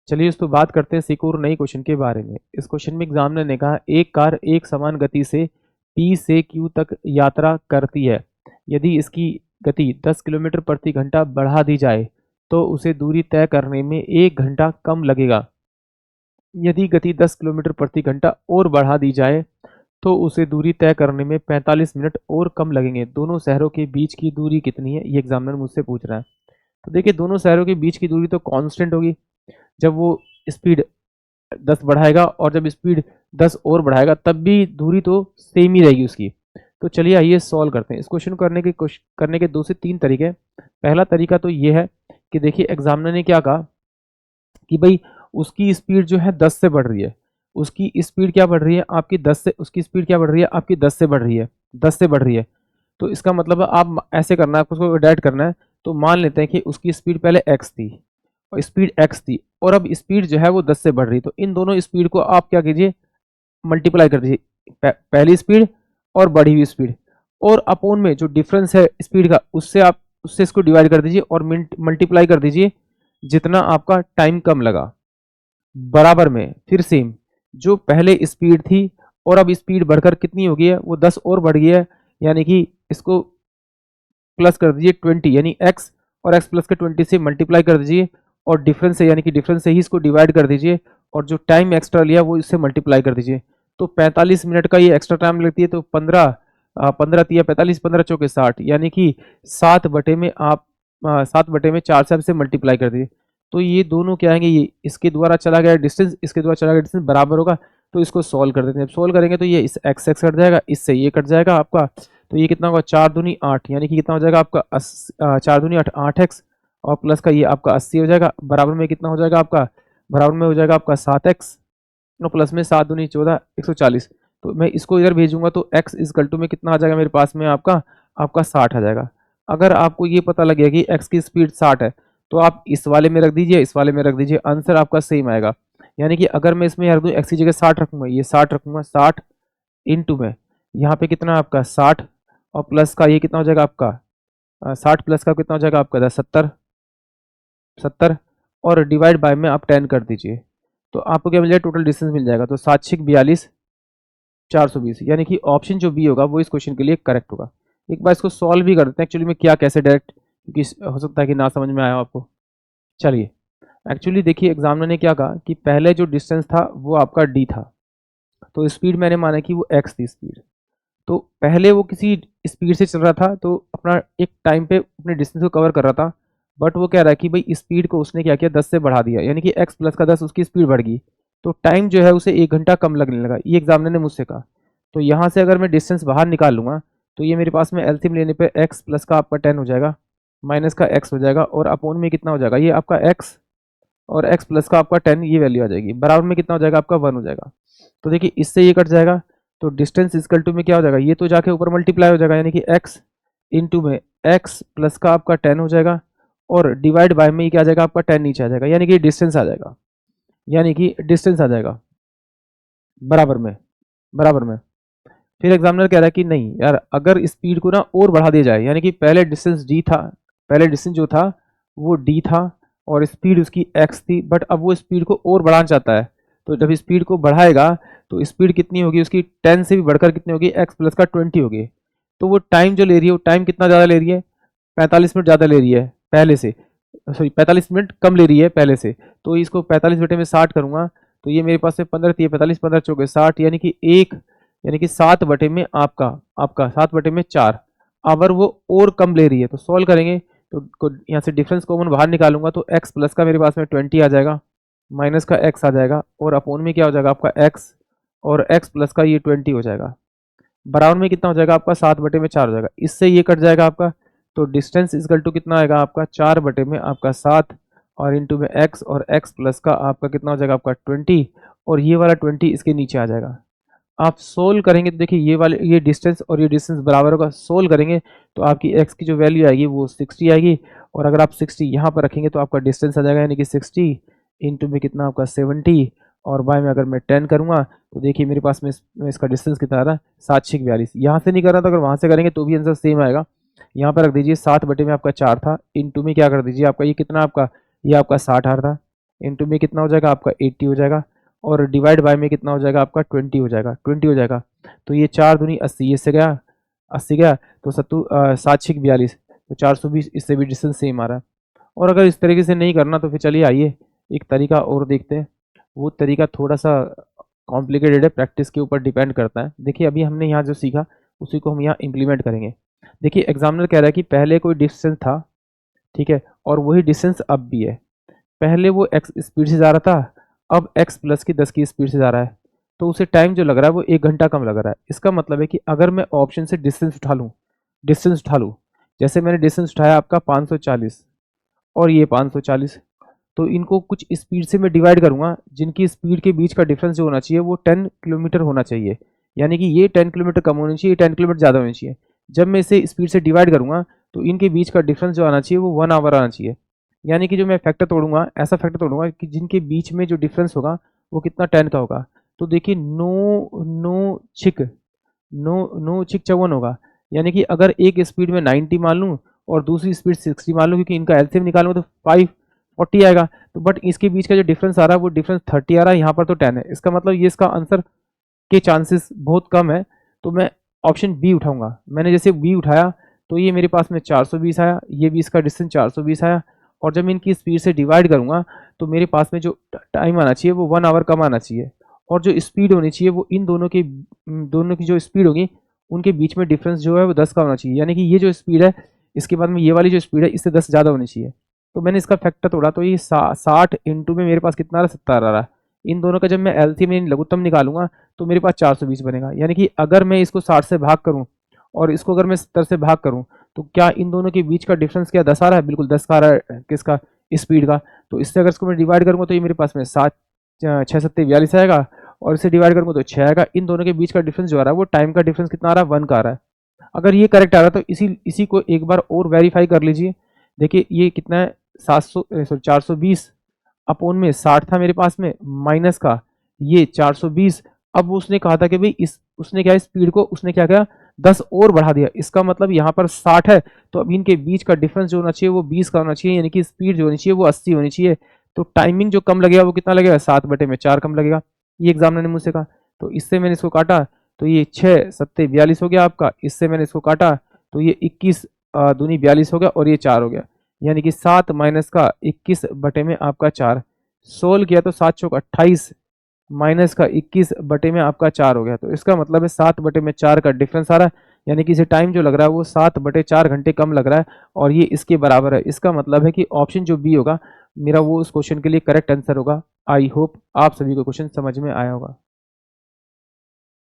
चलिए इस तो बात करते हैं एक और नई क्वेश्चन के बारे में। इस क्वेश्चन में एग्जामिनर ने कहा एक कार एक समान गति से P से Q तक यात्रा करती है। यदि इसकी गति 10 किलोमीटर प्रति घंटा बढ़ा दी जाए तो उसे दूरी तय करने में 1 घंटा कम लगेगा। यदि गति 10 किलोमीटर प्रति घंटा और बढ़ा दी जाए तो उसे दूरी तय करने में 45 मिनट और कम लगेंगे। दोनों शहरों के बीच की दूरी कितनी है, ये एग्जामिनर मुझसे पूछ रहा है। तो देखिए दोनों शहरों के बीच की दूरी तो कांस्टेंट होगी। जब वो स्पीड 10 बढ़ाएगा और जब स्पीड 10 और बढ़ाएगा तब भी दूरी तो सेम ही रहेगी उसकी। तो चलिए आइए सॉल्व करते हैं। इस क्वेश्चन को करने के 2 से 3 तरीके हैं। पहला तरीका तो ये है कि देखिए एग्जामिनर ने क्या कहा कि भाई उसकी स्पीड जो है 10 से बढ़ रही है। उसकी स्पीड क्या बढ़ रही है आपकी 10 से, उसकी स्पीड क्या बढ़ रही है आपकी 10 से बढ़ रही है, 10 से बढ़ रही है। तो इसका मतलब है आप ऐसे करना है, आपको उसको डायरेक्ट करना है। तो मान लेते हैं कि उसकी स्पीड पहले x थी और स्पीड x थी और अब स्पीड जो है वो 10 से बढ़ रही है। तो इन दोनों स्पीड को आप क्या कीजिए, मल्टीप्लाई कर दीजिए, पहली स्पीड और बढ़ी हुई स्पीड, और अपोन में जो डिफरेंस है स्पीड का उससे इसको डिवाइड कर दीजिए और मल्टीप्लाई कर दीजिए जितना आपका टाइम कम लगा। बराबर में फिर सेम जो पहले स्पीड थी और अब स्पीड बढ़कर कितनी हो गई है, वो 10 और बढ़ गई है। यानी कि इसको प्लस कर दीजिए 20, यानी x और x प्लस के 20 से मल्टीप्लाई कर दीजिए और डिफरेंस से, यानी कि डिफरेंस से ही इसको डिवाइड कर दीजिए और जो टाइम एक्स्ट्रा लिया वो इससे मल्टीप्लाई कर दीजिए। तो 45 मिनट का ये एक्स्ट्रा टाइम लगती है। तो 15 तिया 45, 15 चौके 60, यानी कि 7/4 से आपसे मल्टीप्लाई कर दीजिए। तो ये दोनों क्या आएंगे, ये इसके द्वारा चला गया डिस्टेंस, इसके द्वारा चला गया डिस्टेंस बराबर होगा। तो इसको सॉल्व कर देते हैं। सोल्व करेंगे तो ये इस x x कट जाएगा, इससे ये कट जाएगा आपका। तो ये कितना होगा 4 दूनी 8, यानी कि कितना हो जाएगा आपका 4 दूनी 8, 8x और प्लस का ये आपका 80 हो जाएगा। बराबर में कितना हो जाएगा आपका, बराबर में हो जाएगा आपका 7x और प्लस में 7 दूनी 14, 140। तो मैं इसको इधर भेजूंगा तो x इजकल टू में कितना आ जाएगा मेरे पास में आपका 60 आ जाएगा। अगर आपको ये पता लगे कि x की स्पीड 60 है तो आप इस वाले में रख दीजिए, इस वाले में रख दीजिए, आंसर आपका सेम आएगा। यानी कि अगर मैं इसमें रख दूँ x की जगह 60 रखूंगा, ये 60 रखूंगा, 60 इंटू में यहाँ पे कितना आपका 60 और प्लस का ये कितना हो जाएगा आपका 60 प्लस का कितना हो जाएगा आपका 70 और डिवाइड बाय में आप 10 कर दीजिए। तो आपको क्या मिल जाएगा, टोटल डिस्टेंस मिल जाएगा। तो 7 6 42, 420, यानी कि ऑप्शन जो बी होगा वो इस क्वेश्चन के लिए करेक्ट होगा। एक बार इसको सॉल्व भी कर देते हैं एक्चुअली में क्या कैसे डायरेक्ट, क्योंकि हो सकता है कि ना समझ में आया हो आपको। चलिए एक्चुअली देखिए एग्जामिनर ने क्या कहा कि पहले जो डिस्टेंस था वो आपका डी था, तो स्पीड मैंने माना कि वो एक्स थी स्पीड। तो पहले वो किसी स्पीड से चल रहा था तो अपना एक टाइम पे अपने डिस्टेंस को कवर कर रहा था। बट वो कह रहा है कि भाई स्पीड को उसने क्या किया 10 से बढ़ा दिया, यानी कि x प्लस का 10 उसकी स्पीड बढ़ गई। तो टाइम जो है उसे 1 घंटा कम लगने लगा, ये एग्जामिनर ने मुझसे कहा। तो यहाँ से अगर मैं डिस्टेंस बाहर निकाल लूँगा तो ये मेरे पास में एलसीएम लेने पे x प्लस का आपका 10 हो जाएगा, माइनस का x हो जाएगा और अपोन में कितना हो जाएगा ये आपका x और x प्लस का आपका 10, ये वैल्यू आ जाएगी। बराबर में कितना हो जाएगा आपका 1 हो जाएगा। तो देखिए इससे ये कट जाएगा तो डिस्टेंस इजकल टू में क्या हो जाएगा, ये तो जाके ऊपर मल्टीप्लाई हो जाएगा, यानी कि x इंटू में x प्लस का आपका 10 हो जाएगा और डिवाइड बाय में क्या आ जाएगा आपका 10 नीचे आ जाएगा, यानी कि डिस्टेंस आ जाएगा, यानी कि डिस्टेंस आ जाएगा बराबर में, बराबर में। फिर एग्जामिनर कह रहा है कि नहीं यार, अगर स्पीड को ना और बढ़ा दिया जाए, यानी कि पहले डिस्टेंस डी था, पहले डिस्टेंस जो था वो डी था और स्पीड उसकी x थी, बट अब वो स्पीड को और बढ़ाना चाहता है। तो जब स्पीड को बढ़ाएगा तो स्पीड कितनी होगी उसकी 10 से भी बढ़कर कितनी होगी x प्लस का 20 होगी। तो वो टाइम जो ले रही है वो टाइम कितना ज़्यादा ले रही है, 45 मिनट ज़्यादा ले रही है पहले से, सॉरी 45 मिनट कम ले रही है पहले से। तो इसको 45 बटे में 60 करूँगा तो ये मेरे पास में 15 3 45, 15 चौके 60, यानी कि 7 बटे में आपका 7 बटे में 4। अगर वो और कम ले रही है तो सॉल्व करेंगे तो यहाँ से डिफरेंस कॉमन बाहर निकालूंगा तो x प्लस का मेरे पास में 20 आ जाएगा, माइनस का x आ जाएगा और अपोन में क्या हो जाएगा आपका x और x प्लस का ये 20 हो जाएगा। बराबर में कितना हो जाएगा आपका 7 बटे में 4 हो जाएगा, इससे ये कट जाएगा आपका। तो डिस्टेंस इजकल टू कितना आएगा आपका 4 बटे में आपका 7 और इंटू में x और x प्लस का आपका कितना हो जाएगा आपका 20 और ये वाला 20 इसके नीचे आ जाएगा। आप सोल्व करेंगे तो देखिए ये डिस्टेंस और ये डिस्टेंस बराबर होगा, सोल्व करेंगे तो आपकी x की जो वैल्यू आएगी वो 60 आएगी और अगर आप 60 यहाँ पर रखेंगे तो आपका डिस्टेंस आ जाएगा, यानी कि 60 इंटू में कितना आपका 70 और बाय में अगर मैं 10 करूँगा तो देखिए मेरे पास में इसका डिस्टेंस कितना आ रहा है 7 6 42। यहाँ से नहीं कर रहा था, अगर वहाँ से करेंगे तो भी आंसर सेम आएगा। यहाँ पर रख दीजिए 7 बटे में आपका 4 था, इंटू में क्या कर दीजिए आपका ये कितना आपका ये आपका 60 आ रहा था, इंटू में कितना हो जाएगा आपका 80 हो जाएगा, और डिवाइड बाय में कितना हो जाएगा आपका 20 हो जाएगा, 20 हो जाएगा। तो ये 4 दूनी 80, इससे गया 80 गया, तो 7 6 42, तो 420, इससे भी डिस्टेंस सेम आ रहा है। और अगर इस तरीके से नहीं करना तो फिर चलिए आइए एक तरीका और देखते हैं। वो तरीका थोड़ा सा कॉम्प्लिकेटेड है, प्रैक्टिस के ऊपर डिपेंड करता है। देखिए अभी हमने यहाँ जो सीखा उसी को हम यहाँ इम्प्लीमेंट करेंगे। देखिए एग्जामिनर कह रहा है कि पहले कोई डिस्टेंस था, ठीक है, और वही डिस्टेंस अब भी है। पहले वो x स्पीड से जा रहा था, अब x प्लस की 10 की स्पीड से जा रहा है, तो उसे टाइम जो लग रहा है वो 1 घंटा कम लग रहा है। इसका मतलब है कि अगर मैं ऑप्शन से डिस्टेंस उठा लूँ, जैसे मैंने डिस्टेंस उठाया आपका 540 और ये 540, तो इनको कुछ स्पीड से मैं डिवाइड करूंगा, जिनकी स्पीड के बीच का डिफरेंस जो होना चाहिए वो 10 किलोमीटर होना चाहिए। यानी कि ये 10 किलोमीटर कम होनी चाहिए, 10 किलोमीटर ज़्यादा होनी चाहिए। जब मैं इसे स्पीड से डिवाइड करूंगा तो इनके बीच का डिफरेंस जो आना चाहिए वो 1 आवर आना चाहिए। यानी कि जो मैं फैक्टर तोड़ूंगा, ऐसा फैक्टर तोड़ूंगा कि जिनके बीच में जो डिफरेंस होगा वो कितना 10 का होगा। तो देखिए नो छिक 54 होगा। यानी कि अगर एक स्पीड में 90 मान लूँ और दूसरी स्पीड 60 मान लूँ, क्योंकि इनका एलसीएम निकालूंगा तो 540 आएगा, तो बट इसके बीच का जो डिफरेंस आ रहा है वो डिफरेंस 30 आ रहा है, यहाँ पर तो 10 है। इसका मतलब ये इसका आंसर के चांसेस बहुत कम है। तो मैं ऑप्शन बी उठाऊंगा। मैंने जैसे बी उठाया तो ये मेरे पास में 420 आया, ये भी इसका डिस्टेंस 420 आया, और जब मैं इनकी स्पीड से डिवाइड करूंगा तो मेरे पास में जो टाइम आना चाहिए वो 1 आवर कम आना चाहिए, और जो स्पीड होनी चाहिए वो इन दोनों की जो स्पीड होगी उनके बीच में डिफरेंस जो है वो 10 का होना चाहिए। यानी कि ये जो स्पीड है इसके बाद में ये वाली जो स्पीड है इससे 10 ज़्यादा होनी चाहिए। तो मैंने इसका फैक्टर तोड़ा तो ये 60 इंटू में मेरे पास कितना आ रहा है, 70 आ रहा है। इन दोनों का जब मैं एलसीएम में लघुत्तम निकालूंगा तो मेरे पास 420 बनेगा। यानी कि अगर मैं इसको 60 से भाग करूं और इसको अगर मैं 70 से भाग करूं तो क्या इन दोनों के बीच का डिफरेंस क्या 10 आ रहा है? बिल्कुल 10 का आ रहा है। किसका? स्पीड का। तो इससे अगर इसको मैं डिवाइड करूंगा तो ये मेरे पास में 6 6 42 आएगा, और इसे डिवाइड करूंगा तो 6 आएगा। इन दोनों के बीच का डिफरेंस जो आ रहा है वो टाइम का डिफरेंस कितना आ रहा है? 1 का आ रहा है। अगर ये करेक्ट आ रहा है तो इसी को एक बार और वेरीफाई कर लीजिए। देखिए ये कितना है, 420 अपोन में 60 था मेरे पास में, माइनस का ये 420। अब उसने कहा था कि भाई उसने क्या स्पीड को उसने क्या किया, 10 और बढ़ा दिया। इसका मतलब यहाँ पर 60 है, तो अब इनके बीच का डिफरेंस जो होना चाहिए वो 20 का होना चाहिए, यानी कि स्पीड जो होनी चाहिए वो 80 होनी चाहिए। तो टाइमिंग जो कम लगेगा वो कितना लगेगा? 7/4 कम लगेगा। ये एग्जामिनर ने मुझसे कहा। तो इससे मैंने इसको काटा तो ये 6 7 42 हो गया आपका। इससे मैंने इसको काटा तो ये 21 दूनी 42 हो गया, और ये 4 हो गया। यानी कि 7 माइनस का 21 बटे में आपका 4। सोल्व किया तो 7 चौक 28 माइनस का 21 बटे में आपका 4 हो गया। तो इसका मतलब है 7/4 का डिफरेंस आ रहा है। यानी कि इसे टाइम जो लग रहा है वो 7/4 घंटे कम लग रहा है, और ये इसके बराबर है। इसका मतलब है कि ऑप्शन जो बी होगा मेरा वो उस क्वेश्चन के लिए करेक्ट आंसर होगा। आई होप आप सभी को क्वेश्चन समझ में आया होगा।